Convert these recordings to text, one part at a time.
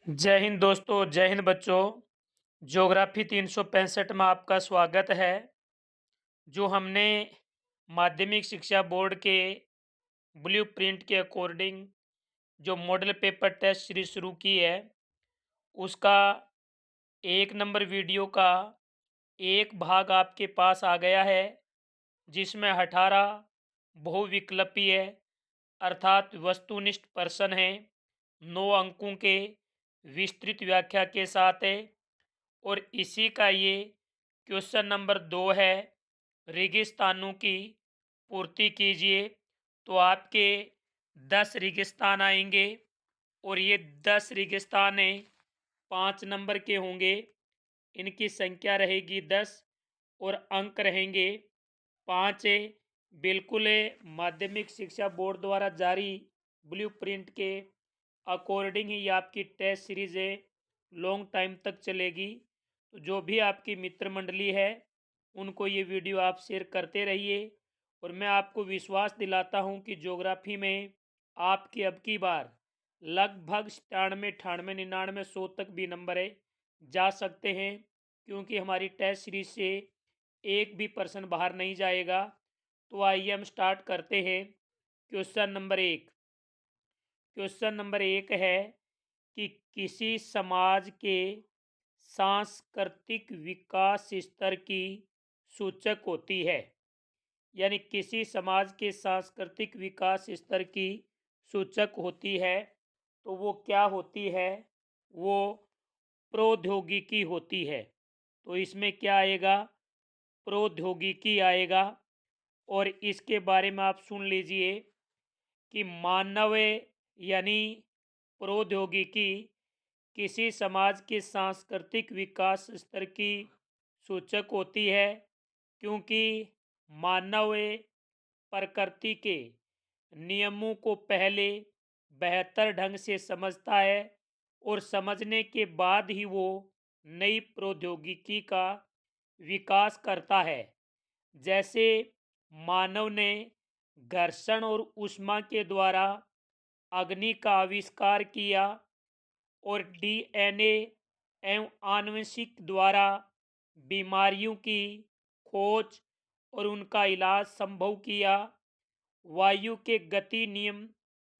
जय हिंद दोस्तों, जय हिंद बच्चों। ज्योग्राफी 365 में आपका स्वागत है। जो हमने माध्यमिक शिक्षा बोर्ड के ब्लूप्रिंट के अकॉर्डिंग जो मॉडल पेपर टेस्ट सीरीज शुरू की है, उसका 1 नंबर वीडियो का एक भाग आपके पास आ गया है, जिसमें 18 बहुविकल्पीय अर्थात वस्तुनिष्ठ प्रश्न हैं, 9 अंकों के विस्तृत व्याख्या के साथ है। और इसी का ये क्वेश्चन नंबर 2 है, रेगिस्तानों की पूर्ति कीजिए। तो आपके 10 रेगिस्तान आएंगे और ये 10 रेगिस्तान 5 नंबर के होंगे। इनकी संख्या रहेगी 10 और अंक रहेंगे 5। बिल्कुल माध्यमिक शिक्षा बोर्ड द्वारा जारी ब्लूप्रिंट के अकॉर्डिंग ही ये आपकी टेस्ट सीरीज लॉन्ग टाइम तक चलेगी। तो जो भी आपकी मित्र मंडली है, उनको ये वीडियो आप शेयर करते रहिए। और मैं आपको विश्वास दिलाता हूँ कि ज्योग्राफी में आपके अब की बार लगभग 97, 98, 99, 100 तक भी नंबर जा सकते हैं, क्योंकि हमारी टेस्ट सीरीज से एक भी पर्सन बाहर नहीं जाएगा। तो आइए हम स्टार्ट करते हैं। Question number 1। क्वेश्चन नंबर 1 है कि किसी समाज के सांस्कृतिक विकास स्तर की सूचक होती है। यानी किसी समाज के सांस्कृतिक विकास स्तर की सूचक होती है, तो वो क्या होती है? वो प्रौद्योगिकी होती है। तो इसमें क्या आएगा? प्रौद्योगिकी आएगा। और इसके बारे में आप सुन लीजिए कि मानव यानी प्रौद्योगिकी किसी समाज के सांस्कृतिक विकास स्तर की सूचक होती है, क्योंकि मानव प्रकृति के नियमों को पहले बेहतर ढंग से समझता है और समझने के बाद ही वो नई प्रौद्योगिकी का विकास करता है। जैसे मानव ने घर्षण और ऊष्मा के द्वारा अग्नि का आविष्कार किया और डीएनए एवं आनुवंशिक द्वारा बीमारियों की खोज और उनका इलाज संभव किया। वायु के गति नियम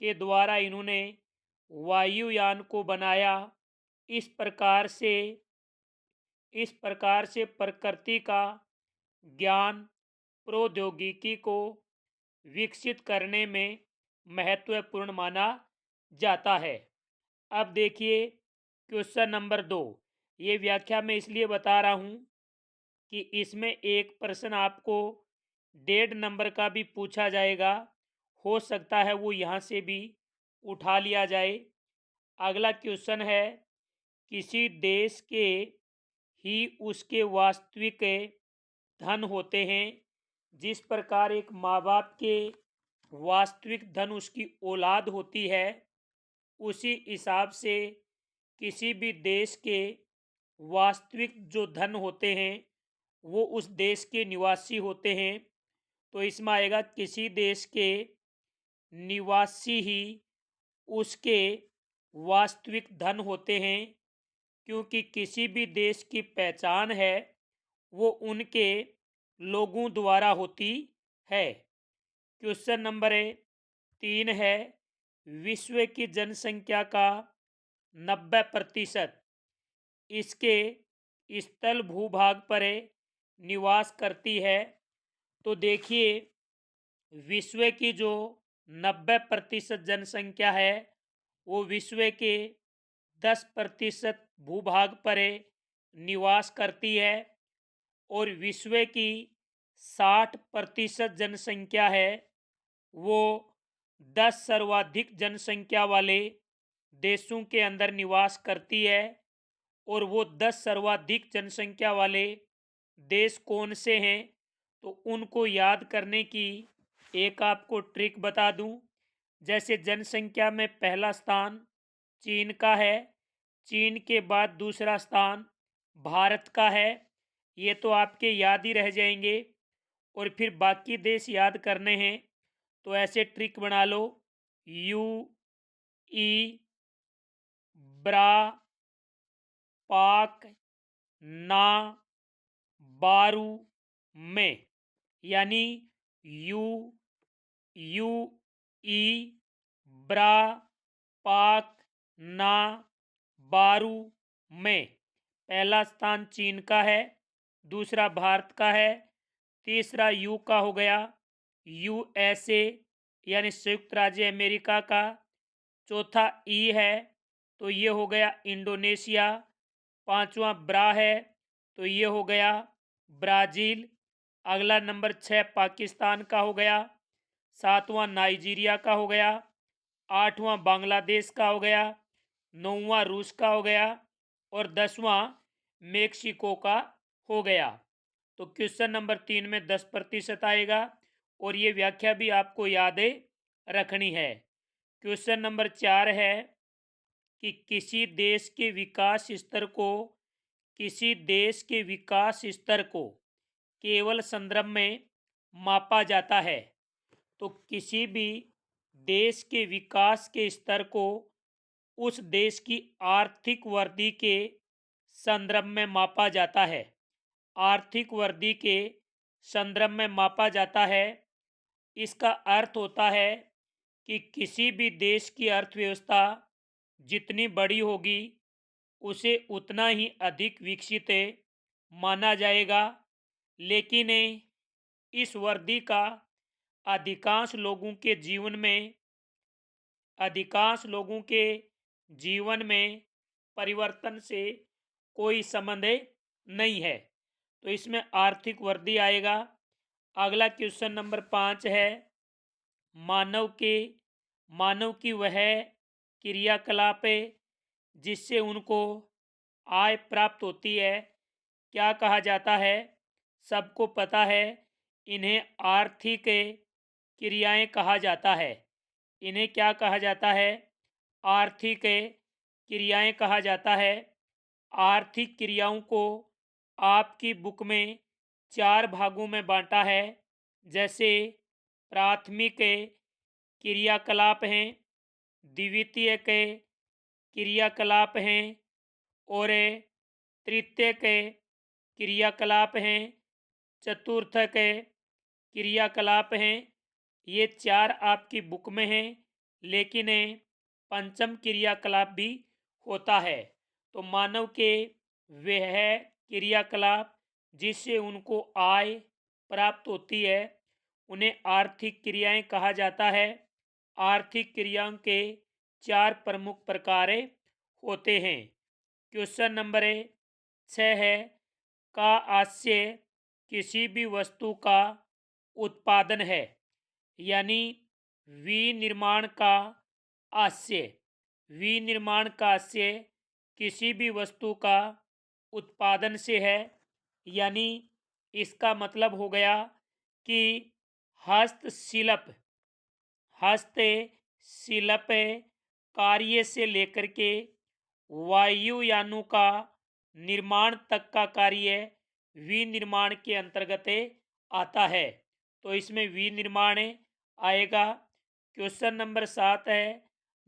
के द्वारा इन्होंने वायुयान को बनाया। इस प्रकार से इस प्रकार से प्रकृति का ज्ञान प्रौद्योगिकी को विकसित करने में महत्वपूर्ण माना जाता है। अब देखिए क्वेश्चन नंबर 2। ये व्याख्या मैं इसलिए बता रहा हूँ कि इसमें एक प्रश्न आपको 1.5 नंबर का भी पूछा जाएगा। हो सकता है वो यहाँ से भी उठा लिया जाए। अगला क्वेश्चन है, किसी देश के ही उसके वास्तविक धन होते हैं। जिस प्रकार एक माँ बाप के वास्तविक धन उसकी औलाद होती है, उसी हिसाब से किसी भी देश के वास्तविक जो धन होते हैं, वो उस देश के निवासी होते हैं। तो इसमें आएगा किसी देश के निवासी ही उसके वास्तविक धन होते हैं, क्योंकि किसी भी देश की पहचान है वो उनके लोगों द्वारा होती है। क्वेश्चन नंबर 3 है, विश्व की जनसंख्या का 90% इसके स्थल भूभाग पर निवास करती है। तो देखिए, विश्व की जो 90% जनसंख्या है, वो विश्व के 10% भूभाग पर निवास करती है। और विश्व की 60% जनसंख्या है, वो 10 सर्वाधिक जनसंख्या वाले देशों के अंदर निवास करती है। और वो 10 सर्वाधिक जनसंख्या वाले देश कौन से हैं? तो उनको याद करने की एक आपको ट्रिक बता दूं। जैसे जनसंख्या में पहला स्थान चीन का है, चीन के बाद दूसरा स्थान भारत का है। ये तो आपके याद ही रह जाएंगे। और फिर बाकी देश याद करने हैं, तो ऐसे ट्रिक बना लो। यू ई ब्रा पाक ना बारू में, यानी यू यू ई ब्रा पाक ना बारू में। पहला स्थान चीन का है, दूसरा भारत का है, तीसरा यू का हो गया यूएसए यानी संयुक्त राज्य अमेरिका का, चौथा ई है तो ये हो गया इंडोनेशिया, पांचवा ब्रा है तो ये हो गया ब्राज़ील, अगला नंबर 6 पाकिस्तान का हो गया, सातवां नाइजीरिया का हो गया, आठवां बांग्लादेश का हो गया, नौवां रूस का हो गया और 10वां मेक्सिको का हो गया। तो क्वेश्चन नंबर 3 में 10% आएगा और ये व्याख्या भी आपको याद रखनी है। क्वेश्चन नंबर 4 है कि किसी देश के विकास स्तर को केवल संदर्भ में मापा जाता है। तो किसी भी देश के विकास के स्तर को उस देश की आर्थिक वृद्धि के संदर्भ में मापा जाता है। आर्थिक वृद्धि के संदर्भ में मापा जाता है। इसका अर्थ होता है कि किसी भी देश की अर्थव्यवस्था जितनी बड़ी होगी उसे उतना ही अधिक विकसित माना जाएगा, लेकिन इस वृद्धि का अधिकांश लोगों के जीवन में परिवर्तन से कोई संबंध नहीं है। तो इसमें आर्थिक वृद्धि आएगा। अगला क्वेश्चन नंबर 5 है मानव की वह क्रियाकलाप जिससे उनको आय प्राप्त होती है क्या कहा जाता है? सबको पता है, इन्हें आर्थिक क्रियाएं कहा जाता है। इन्हें क्या कहा जाता है? आर्थिक क्रियाएं कहा जाता है। आर्थिक क्रियाओं को आपकी बुक में 4 भागों में बांटा है, जैसे प्राथमिक क्रियाकलाप हैं, द्वितीयक क्रियाकलाप हैं और तृतीयक क्रियाकलाप हैं, चतुर्थक क्रियाकलाप हैं। ये 4 आपकी बुक में हैं, लेकिन पंचम क्रियाकलाप भी होता है। तो मानव के वह क्रियाकलाप जिससे उनको आय प्राप्त होती है उन्हें आर्थिक क्रियाएं कहा जाता है। आर्थिक क्रियाओं के 4 प्रमुख प्रकार होते हैं। क्वेश्चन नंबर 6 है का आशय किसी भी वस्तु का उत्पादन है, यानी विनिर्माण का आशय किसी भी वस्तु का उत्पादन से है, यानी इसका मतलब हो गया कि हस्तशिल्प कार्य से लेकर के वायुयानों का निर्माण तक का कार्य विनिर्माण के अंतर्गत आता है। तो इसमें विनिर्माण आएगा। क्वेश्चन नंबर 7 है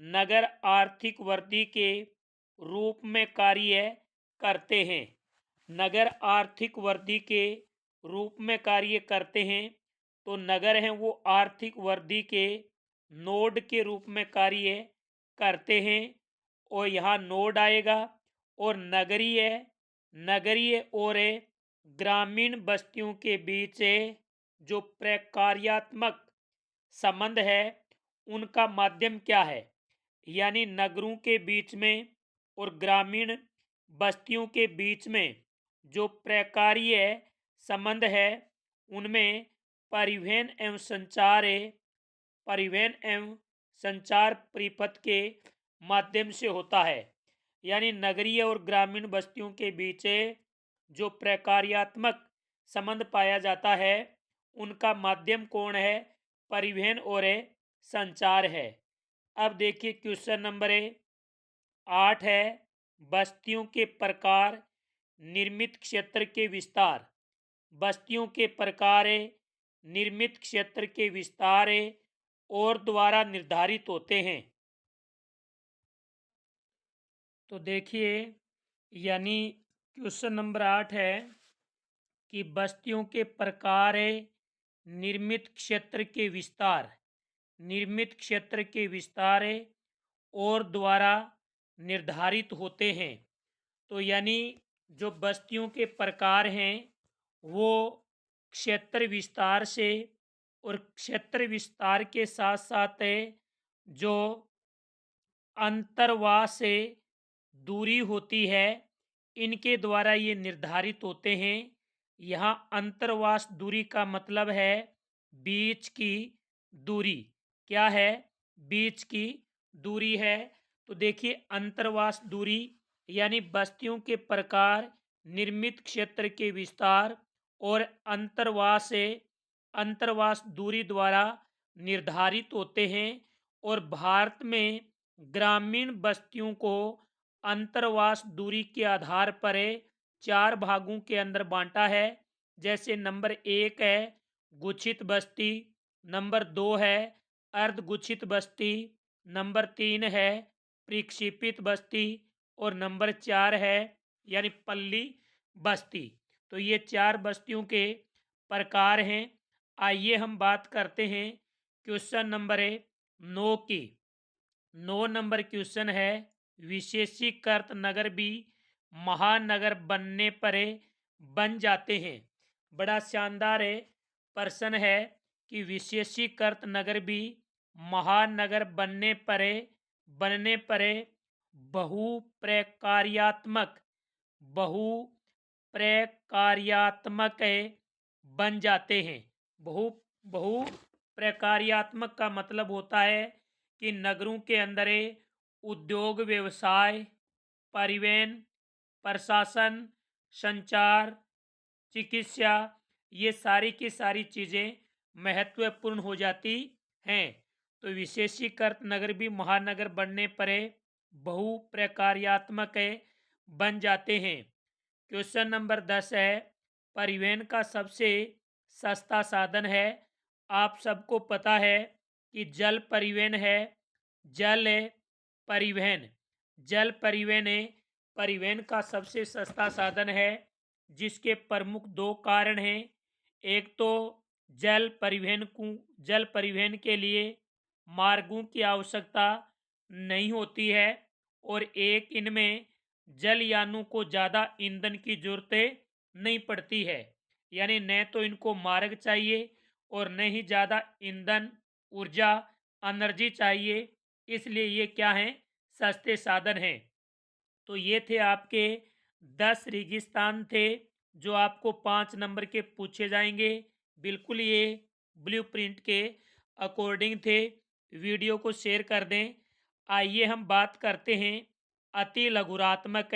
नगर आर्थिक वृद्धि के रूप में कार्य करते हैं। नगर आर्थिक वृद्धि के रूप में कार्य करते हैं। तो नगर हैं वो आर्थिक वृद्धि के नोड के रूप में कार्य करते हैं और यहाँ नोड आएगा। और नगरीय और ग्रामीण बस्तियों के बीच जो प्रकार्यात्मक संबंध है उनका माध्यम क्या है? यानी नगरों के बीच में और ग्रामीण बस्तियों के बीच में जो प्रकार्य संबंध है उनमें परिवहन एवं संचार परिपथ के माध्यम से होता है। यानी नगरीय और ग्रामीण बस्तियों के बीच जो प्रकार्यात्मक संबंध पाया जाता है उनका माध्यम कौन है? परिवहन और संचार है। अब देखिए क्वेश्चन नंबर 8 है बस्तियों के प्रकार निर्मित क्षेत्र के विस्तार। बस्तियों के प्रकार निर्मित क्षेत्र के विस्तार और द्वारा निर्धारित होते हैं। तो देखिए, यानी क्वेश्चन नंबर 8 है कि बस्तियों के प्रकार निर्मित क्षेत्र के विस्तार, निर्मित क्षेत्र के विस्तार और द्वारा निर्धारित होते हैं। तो यानी जो बस्तियों के प्रकार हैं वो क्षेत्र विस्तार से और क्षेत्र विस्तार के साथ साथ जो अंतर्वास से दूरी होती है, इनके द्वारा ये निर्धारित होते हैं। यहाँ अंतर्वास दूरी का मतलब है बीच की दूरी। क्या है? बीच की दूरी है। तो देखिए, अंतर्वास दूरी यानी बस्तियों के प्रकार, निर्मित क्षेत्र के विस्तार और अंतर्वास से अंतर्वास दूरी द्वारा निर्धारित होते हैं। और भारत में ग्रामीण बस्तियों को अंतर्वास दूरी के आधार पर 4 भागों के अंदर बांटा है। जैसे नंबर 1 है गुच्छित बस्ती, नंबर 2 है अर्धगुच्छित बस्ती, नंबर 3 है प्रक्षेपित बस्ती और नंबर 4 है यानी पल्ली बस्ती। तो ये 4 बस्तियों के प्रकार हैं। आइए हम बात करते हैं क्वेश्चन नंबर 9 की। 9 नंबर क्वेश्चन है विशेषीकृत नगर भी महानगर बनने पर बन जाते हैं। बड़ा शानदार प्रश्न है कि विशेषीकृत नगर भी महानगर बनने पर बहुप्रकार्यात्मक बहुप्रकार्यात्मक बन जाते हैं। बहु बहु प्रकार्यात्मक का मतलब होता है कि नगरों के अंदर उद्योग व्यवसाय, परिवहन, प्रशासन, संचार, चिकित्सा, ये सारी की सारी चीज़ें महत्वपूर्ण हो जाती हैं। तो विशेषीकृत नगर भी महानगर बनने पर बहुप्रकार्यात्मक बन जाते हैं। क्वेश्चन नंबर 10 है परिवहन का सबसे सस्ता साधन है। आप सबको पता है कि जल परिवहन है। जल परिवहन जल परिवहन परिवहन का सबसे सस्ता साधन है, जिसके प्रमुख 2 कारण हैं। एक तो जल परिवहन के लिए मार्गों की आवश्यकता नहीं होती है और एक इनमें जलयानों को ज़्यादा ईंधन की जरूरत नहीं पड़ती है। यानी न तो इनको मार्ग चाहिए और न ही ज़्यादा ईंधन, ऊर्जा, एनर्जी चाहिए। इसलिए ये क्या हैं? सस्ते साधन हैं। तो ये थे आपके 10 रेगिस्तान थे जो आपको 5 नंबर के पूछे जाएंगे। बिल्कुल ये ब्लूप्रिंट के अकॉर्डिंग थे। वीडियो को शेयर कर दें। आइए हम बात करते हैं अति लघुरात्मक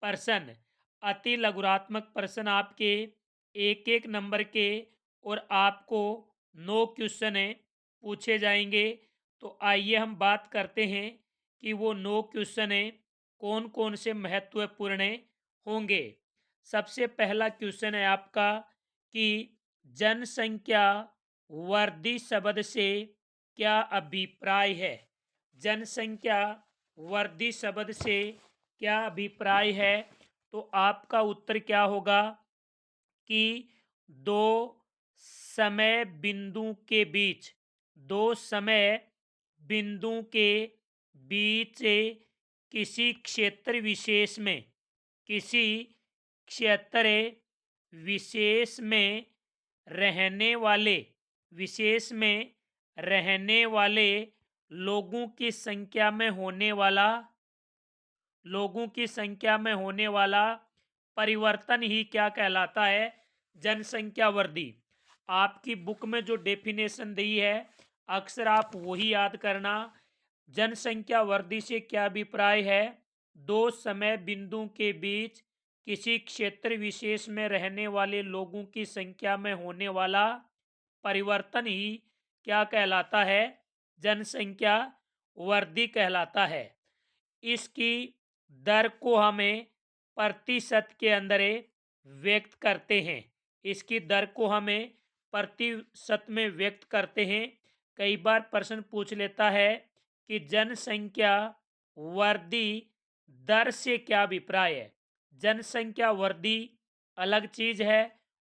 प्रश्न। अति लघुरात्मक प्रश्न आपके एक एक नंबर के और आपको 9 क्वेश्चन पूछे जाएंगे। तो आइए हम बात करते हैं कि वो 9 क्वेश्चन कौन कौन से महत्वपूर्ण होंगे। सबसे पहला क्वेश्चन है आपका कि जनसंख्या वृद्धि शब्द से क्या अभिप्राय है। जनसंख्या वृद्धि शब्द से क्या अभिप्राय है? तो आपका उत्तर क्या होगा कि दो समय बिंदु के बीच दो समय बिंदु के बीच किसी क्षेत्र विशेष में किसी क्षेत्र विशेष में रहने वाले विशेष में रहने वाले लोगों की संख्या में होने वाला परिवर्तन ही क्या कहलाता है? जनसंख्या वृद्धि। आपकी बुक में जो डेफिनेशन दी है अक्सर आप वही याद करना। जनसंख्या वृद्धि से क्या अभिप्राय है? दो समय बिंदु के बीच किसी क्षेत्र विशेष में रहने वाले लोगों की संख्या में होने वाला परिवर्तन ही क्या कहलाता है? जनसंख्या वृद्धि कहलाता है। इसकी दर को हमें प्रतिशत के अंदर व्यक्त करते हैं। इसकी दर को हमें प्रतिशत में व्यक्त करते हैं। कई बार प्रश्न पूछ लेता है कि जनसंख्या वृद्धि दर से क्या अभिप्राय है। जनसंख्या वृद्धि अलग चीज है,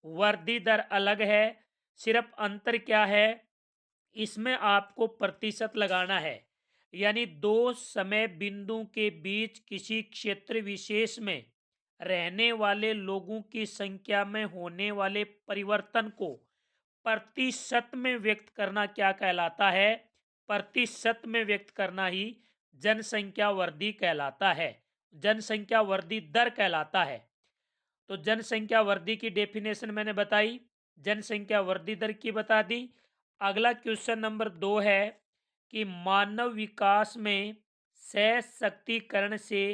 वृद्धि दर अलग है। सिर्फ अंतर क्या है, इसमें आपको प्रतिशत लगाना है। यानी दो समय बिंदु के बीच किसी क्षेत्र विशेष में रहने वाले लोगों की संख्या में होने वाले परिवर्तन को प्रतिशत में व्यक्त करना क्या कहलाता है, प्रतिशत में व्यक्त करना ही जनसंख्या वृद्धि कहलाता है, जनसंख्या वृद्धि दर कहलाता है। तो जनसंख्या वृद्धि की डेफिनेशन मैंने बताई, जनसंख्या वृद्धि दर की बता दी। अगला क्वेश्चन नंबर 2 है कि मानव विकास में सशक्तिकरण से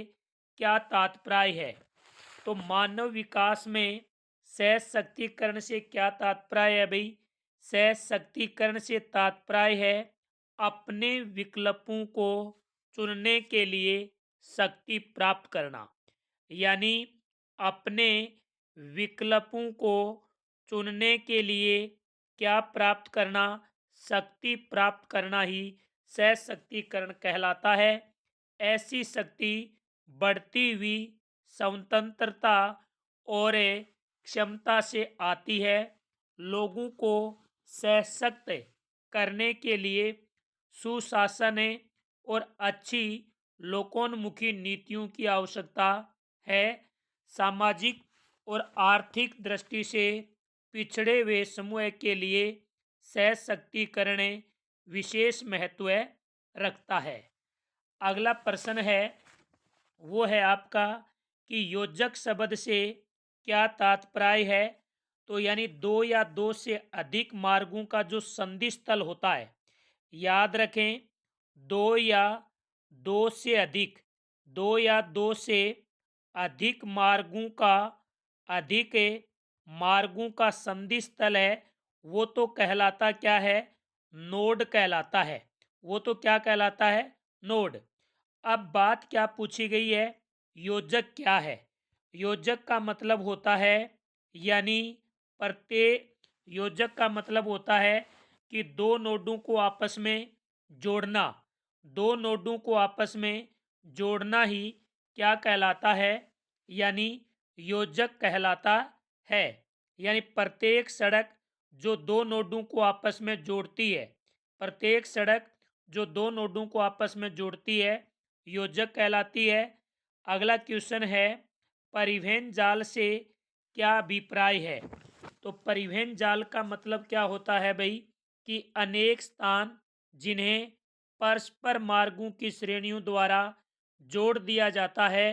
क्या तात्पर्य है। तो मानव विकास में सशक्तिकरण से क्या तात्पर्य है भाई। सशक्तिकरण से तात्पर्य है अपने विकल्पों को चुनने के लिए शक्ति प्राप्त करना। यानी अपने विकल्पों को चुनने के लिए क्या प्राप्त करना, शक्ति प्राप्त करना ही सशक्तिकरण कहलाता है। ऐसी शक्ति बढ़ती हुई स्वतंत्रता और क्षमता से आती है। लोगों को सशक्त करने के लिए सुशासन और अच्छी लोकोन्मुखी नीतियों की आवश्यकता है। सामाजिक और आर्थिक दृष्टि से पिछड़े हुए समूह के लिए सशक्तिकरण विशेष महत्व रखता है। अगला प्रश्न है वो है आपका कि योजक शब्द से क्या तात्पर्य है। तो यानी दो या दो से अधिक मार्गों का जो संधि स्थल होता है। याद रखें, दो या दो से अधिक, दो या दो से अधिक मार्गों का संधि स्थल है, वो तो कहलाता क्या है, नोड कहलाता है। वो तो क्या कहलाता है, नोड। अब बात क्या पूछी गई है, योजक क्या है। योजक का मतलब होता है, यानी प्रत्येक योजक का मतलब होता है कि दो नोडों को आपस में जोड़ना, दो नोडों को आपस में जोड़ना ही क्या कहलाता है, यानी योजक कहलाता है। यानी प्रत्येक सड़क जो दो नोडों को आपस में जोड़ती है, प्रत्येक सड़क जो दो नोडों को आपस में जोड़ती है योजक कहलाती है। अगला क्वेश्चन है परिवहन जाल से क्या अभिप्राय है। तो परिवहन जाल का मतलब क्या होता है भाई कि अनेक स्थान जिन्हें परस्पर मार्गों की श्रेणियों द्वारा जोड़ दिया जाता है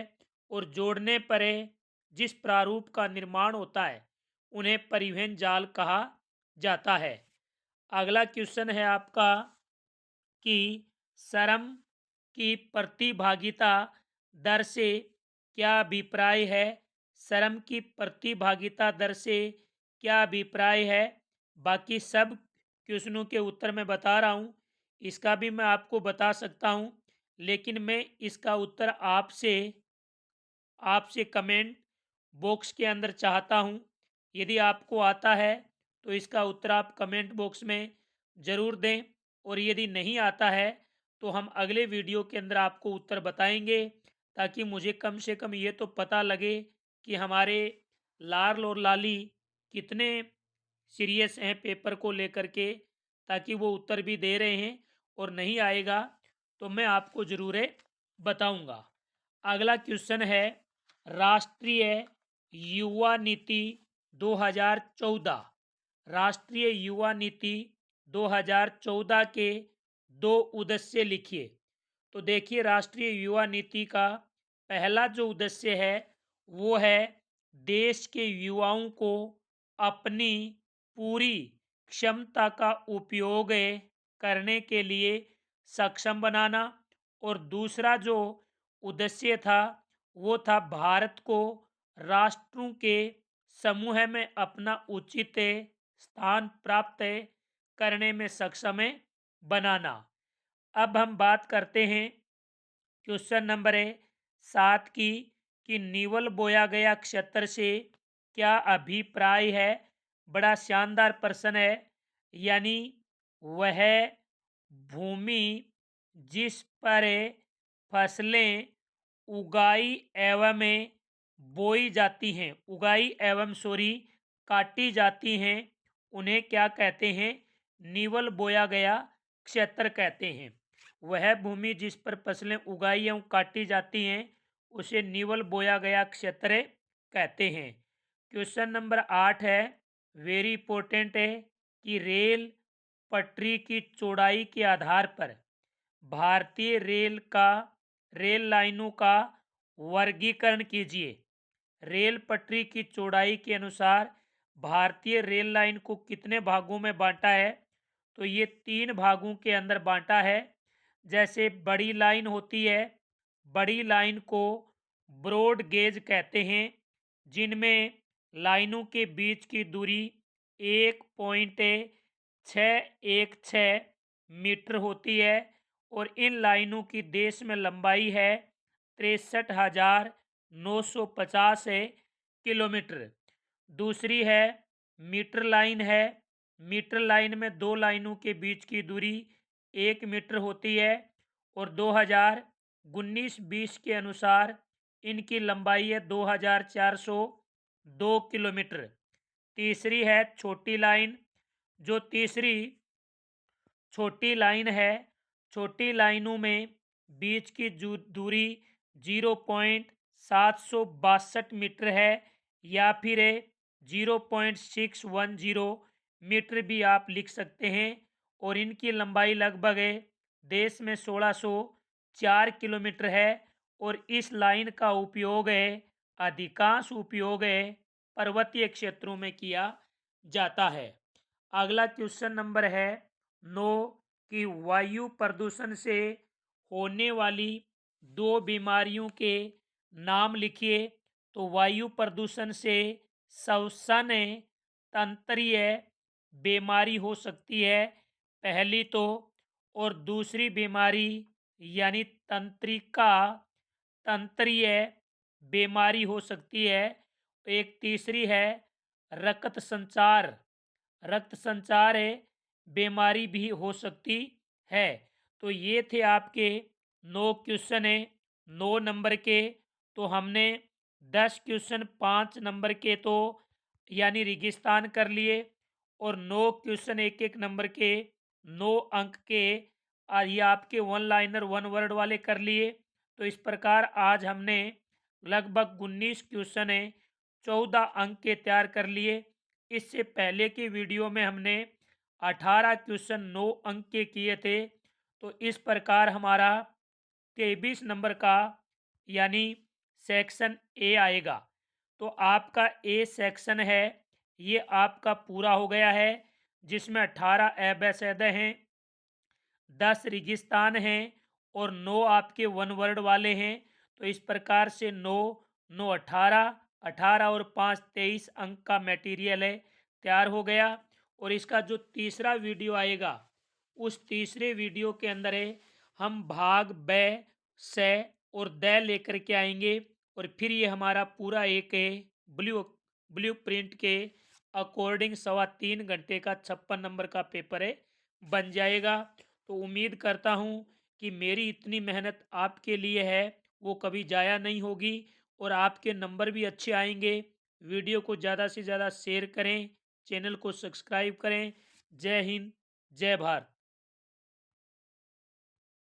और जोड़ने पर जिस प्रारूप का निर्माण होता है उन्हें परिवहन जाल कहा जाता है। अगला क्वेश्चन है आपका कि श्रम की प्रतिभागिता दर से क्या अभिप्राय है। श्रम की प्रतिभागिता दर से क्या अभिप्राय है। बाकी सब क्वेश्चनों के उत्तर मैं बता रहा हूँ, इसका भी मैं आपको बता सकता हूँ, लेकिन मैं इसका उत्तर आपसे आपसे कमेंट बॉक्स के अंदर चाहता हूँ। यदि आपको आता है तो इसका उत्तर आप कमेंट बॉक्स में ज़रूर दें, और यदि नहीं आता है तो हम अगले वीडियो के अंदर आपको उत्तर बताएंगे, ताकि मुझे कम से कम ये तो पता लगे कि हमारे लाल और लाली कितने सीरियस हैं पेपर को लेकर के, ताकि वो उत्तर भी दे रहे हैं। और नहीं आएगा तो मैं आपको ज़रूर बताऊंगा। अगला क्वेश्चन है राष्ट्रीय युवा नीति 2014, राष्ट्रीय युवा नीति 2014 के दो उद्देश्य लिखिए। तो देखिए राष्ट्रीय युवा नीति का पहला जो उद्देश्य है वो है देश के युवाओं को अपनी पूरी क्षमता का उपयोग करने के लिए सक्षम बनाना। और दूसरा जो उद्देश्य था वो था भारत को राष्ट्रों के समूह में अपना उचित स्थान प्राप्त करने में सक्षम बनाना। अब हम बात करते हैं क्वेश्चन नंबर 7 की कि निवल बोया गया क्षेत्र से क्या अभिप्राय है। बड़ा शानदार प्रश्न है। यानी वह भूमि जिस पर फसलें उगाई एवं बोई जाती हैं, उगाई एवं काटी जाती हैं, उन्हें क्या कहते हैं? निवल बोया गया क्षेत्र कहते हैं। वह भूमि जिस पर फसलें उगाई एवं काटी जाती हैं उसे निवल बोया गया क्षेत्र कहते हैं। क्वेश्चन नंबर 8 है, वेरी इंपॉर्टेंट है, कि रेल पटरी की चौड़ाई के आधार पर भारतीय रेल लाइनों का वर्गीकरण कीजिए। रेल पटरी की चौड़ाई के अनुसार भारतीय रेल लाइन को कितने भागों में बांटा है? तो ये 3 भागों के अंदर बांटा है। जैसे बड़ी लाइन होती है, बड़ी लाइन को ब्रॉड गेज कहते हैं, जिनमें लाइनों के बीच की दूरी 1.616 मीटर होती है और इन लाइनों की देश में लंबाई है 63,950 किलोमीटर। दूसरी है मीटर लाइन है। मीटर लाइन में 2 लाइनों के बीच की दूरी 1 मीटर होती है और 2019-20 के अनुसार इनकी लंबाई है 2,402 किलोमीटर। तीसरी है छोटी लाइन। जो तीसरी छोटी लाइन है, छोटी लाइनों में बीच की दूरी 0.762 मीटर है या फिर 0.610 मीटर भी आप लिख सकते हैं और इनकी लंबाई लगभग देश में 1604 किलोमीटर है और इस लाइन का उपयोग अधिकांश उपयोग पर्वतीय क्षेत्रों में किया जाता है। अगला क्वेश्चन नंबर है 9, कि वायु प्रदूषण से होने वाली 2 बीमारियों के नाम लिखिए। तो वायु प्रदूषण से श्वसन तंत्रीय बीमारी हो सकती है पहली तो, और दूसरी बीमारी यानी तंत्रीय बीमारी हो सकती है। एक तीसरी है रक्त संचार बीमारी भी हो सकती है। तो ये थे आपके 9 क्वेश्चन 9 नंबर के। तो हमने 10 क्वेश्चन 5 नंबर के तो यानी रेगिस्तान कर लिए और 9 क्वेश्चन 1-1 नंबर के 9 अंक के ये आपके 1 लाइनर 1 वर्ड वाले कर लिए। तो इस प्रकार आज हमने लगभग 19 क्वेश्चन 14 अंक के तैयार कर लिए। इससे पहले की वीडियो में हमने 18 क्वेश्चन 9 अंक के किए थे। तो इस प्रकार हमारा 23 नंबर का यानी सेक्शन ए आएगा। तो आपका ए सेक्शन है ये आपका पूरा हो गया है, जिसमें 18 एबैसेद हैं, 10 रेगिस्तान हैं और 9 आपके 1 वर्ड वाले हैं। तो इस प्रकार से 9 9 18 18 और 5 23 अंक का मटेरियल तैयार हो गया। और इसका जो तीसरा वीडियो आएगा उस तीसरे वीडियो के अंदर हम भाग ब से और द लेकर के आएंगे और फिर ये हमारा पूरा एक ब्लू प्रिंट के अकॉर्डिंग 3.25 घंटे का 56 नंबर का पेपर बन जाएगा। तो उम्मीद करता हूँ कि मेरी इतनी मेहनत आपके लिए है वो कभी ज़ाया नहीं होगी और आपके नंबर भी अच्छे आएंगे। वीडियो को ज़्यादा से ज़्यादा शेयर करें, चैनल को सब्सक्राइब करें। जय हिंद, जय भारत।